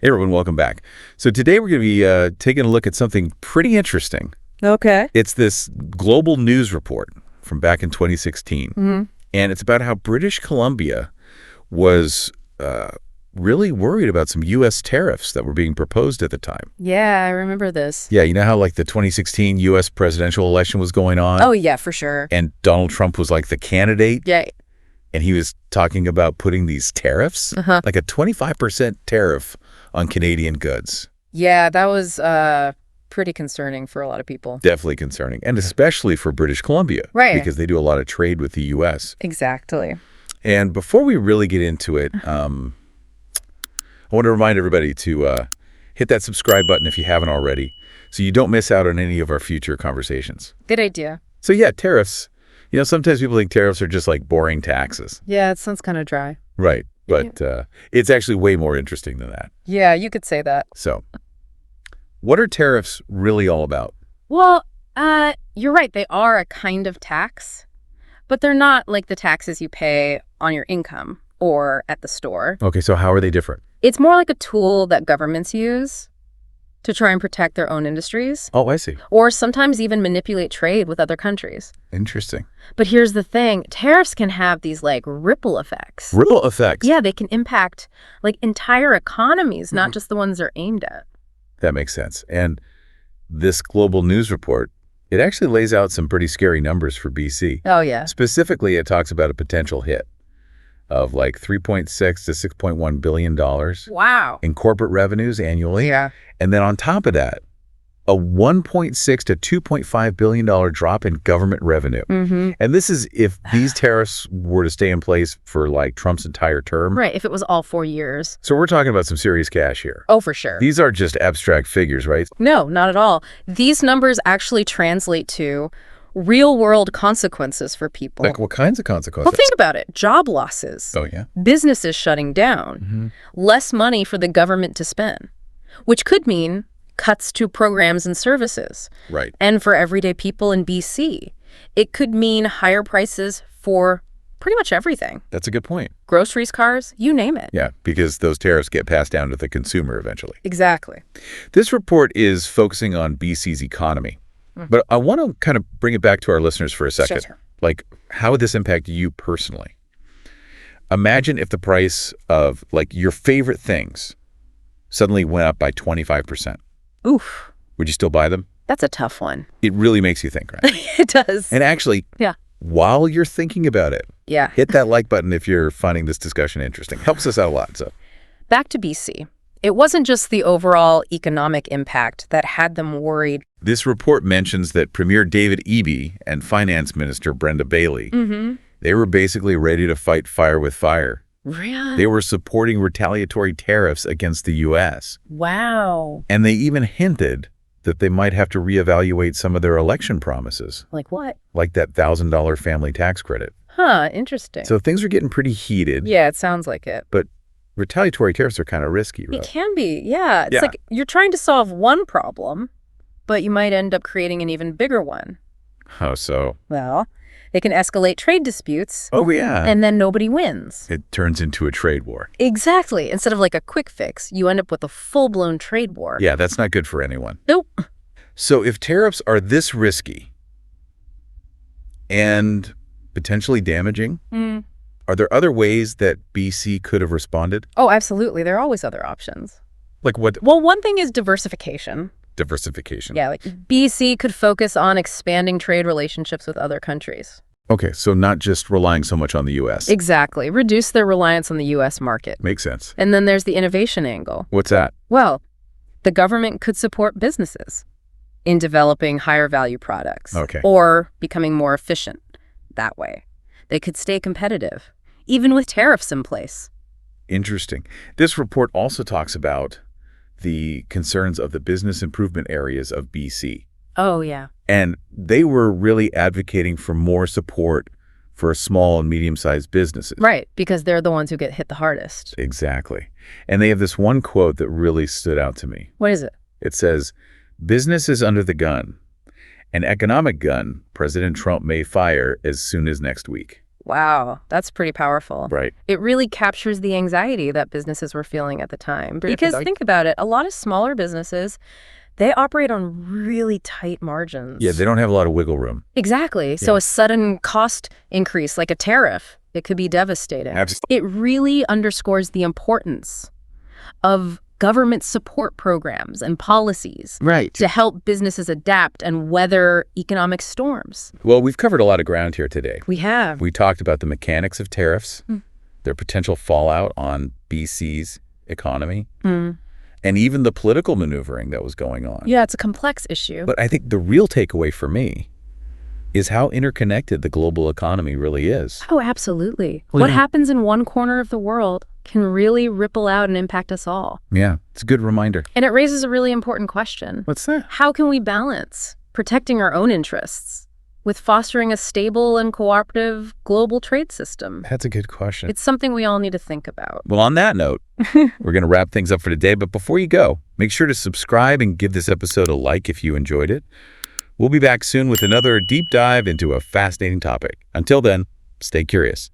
Hey everyone, welcome back. So today we're going to be taking a look at something pretty interesting. Okay. It's this global news report from back in 2016, and it's about how British Columbia was really worried about some U.S. tariffs that were being proposed at the time. Yeah, I remember this. Yeah, you know how like the 2016 U.S. presidential election was going on? Oh, yeah, for sure. And Donald Trump was like the candidate? Yeah. And he was talking about putting these tariffs, like a 25% tariff on Canadian goods. Yeah, that was pretty concerning for a lot of people. Definitely concerning, and especially for British Columbia. Right. Because they do a lot of trade with the U.S. Exactly. And before we really get into it, I want to remind everybody to hit that subscribe button if you haven't already, so you don't miss out on any of our future conversations. Good idea. So yeah, tariffs. You know, sometimes people think tariffs are just like boring taxes. Yeah, it sounds kind of dry. Right. But it's actually way more interesting than that. Yeah, you could say that. So what are tariffs really all about? Well, you're right. They are a kind of tax, but they're not like the taxes you pay on your income or at the store. Okay, so how are they different? It's more like a tool that governments use to try and protect their own industries. Oh, I see. Or sometimes even manipulate trade with other countries. Interesting. But here's the thing. Tariffs can have these like ripple effects. Ripple effects? Yeah, they can impact like entire economies, not just the ones they're aimed at. That makes sense. And this global news report, it actually lays out some pretty scary numbers for BC. Oh, yeah. Specifically, it talks about a potential hit of like $3.6 to $6.1 billion Wow. in corporate revenues annually. Yeah. And then on top of that, a $1.6 to $2.5 billion drop in government revenue. And this is if these tariffs were to stay in place for like Trump's entire term. Right, if it was all 4 years. So we're talking about some serious cash here. Oh, for sure. These are just abstract figures, right? No, not at all. These numbers actually translate to real-world consequences for people. Like what kinds of consequences? Well, think about it. Job losses. Oh, yeah? Businesses shutting down. Less money for the government to spend, which could mean cuts to programs and services. Right. And for everyday people in BC, it could mean higher prices for pretty much everything. That's a good point. Groceries, cars, you name it. Yeah, because those tariffs get passed down to the consumer eventually. Exactly. This report is focusing on BC's economy. But I want to kind of bring it back to our listeners for a second. Sure. Like, how would this impact you personally? Imagine if the price of, like, your favorite things suddenly went up by 25%. Oof. Would you still buy them? That's a tough one. It really makes you think, right? It does. And actually, Yeah. while you're thinking about it, Yeah. hit that like button if you're finding this discussion interesting. Helps us out a lot. So, Back to BC. It wasn't just the overall economic impact that had them worried. this report mentions that Premier David Eby and Finance Minister Brenda Bailey, they were basically ready to fight fire with fire. Really? They were supporting retaliatory tariffs against the U.S. Wow. And they even hinted that they might have to reevaluate some of their election promises, Like what? like that $1,000 family tax credit. Huh, interesting. So things are getting pretty heated. Yeah, it sounds like it. But retaliatory tariffs are kind of risky, right? It can be, yeah. It's Yeah. like you're trying to solve one problem, but you might end up creating an even bigger one. How so? Well, they can escalate trade disputes, Oh, yeah. and then nobody wins. It turns into a trade war. Exactly. Instead of like a quick fix, you end up with a full-blown trade war. Yeah, that's not good for anyone. Nope. So if tariffs are this risky and potentially damaging, are there other ways that BC could have responded? Oh, absolutely. There are always other options. Like what? Well, one thing is diversification. Diversification. Yeah, like BC could focus on expanding trade relationships with other countries. Okay, so not just relying so much on the U.S. Exactly. Reduce their reliance on the U.S. market. Makes sense. And then there's the innovation angle. What's that? Well, the government could support businesses in developing higher value products. Okay. Or becoming more efficient that way. They could stay competitive, even with tariffs in place. Interesting. This report also talks about the concerns of the business improvement areas of BC. Oh, yeah. And they were really advocating for more support for small and medium-sized businesses. Right, because they're the ones who get hit the hardest. Exactly. And they have this one quote that really stood out to me. What is it? It says, "Business is under the gun. An economic gun President Trump may fire as soon as next week." Wow, that's pretty powerful. Right. It really captures the anxiety that businesses were feeling at the time. Very Because nice. think about it, a lot of smaller businesses, they operate on really tight margins. Yeah, they don't have a lot of wiggle room. Exactly. So a sudden cost increase, like a tariff, it could be devastating. Absolutely. It really underscores the importance of government support programs and policies Right. to help businesses adapt and weather economic storms. Well, we've covered a lot of ground here today. We have. We talked about the mechanics of tariffs, their potential fallout on BC's economy, and even the political maneuvering that was going on. Yeah, it's a complex issue. But I think the real takeaway for me is how interconnected the global economy really is. Oh, absolutely. Well, What yeah. happens in one corner of the world can really ripple out and impact us all. Yeah, it's a good reminder. And it raises a really important question. What's that? How can we balance protecting our own interests with fostering a stable and cooperative global trade system? That's a good question. It's something we all need to think about. Well, on that note, we're going to wrap things up for today. But before you go, make sure to subscribe and give this episode a like if you enjoyed it. We'll be back soon with another deep dive into a fascinating topic. Until then, stay curious.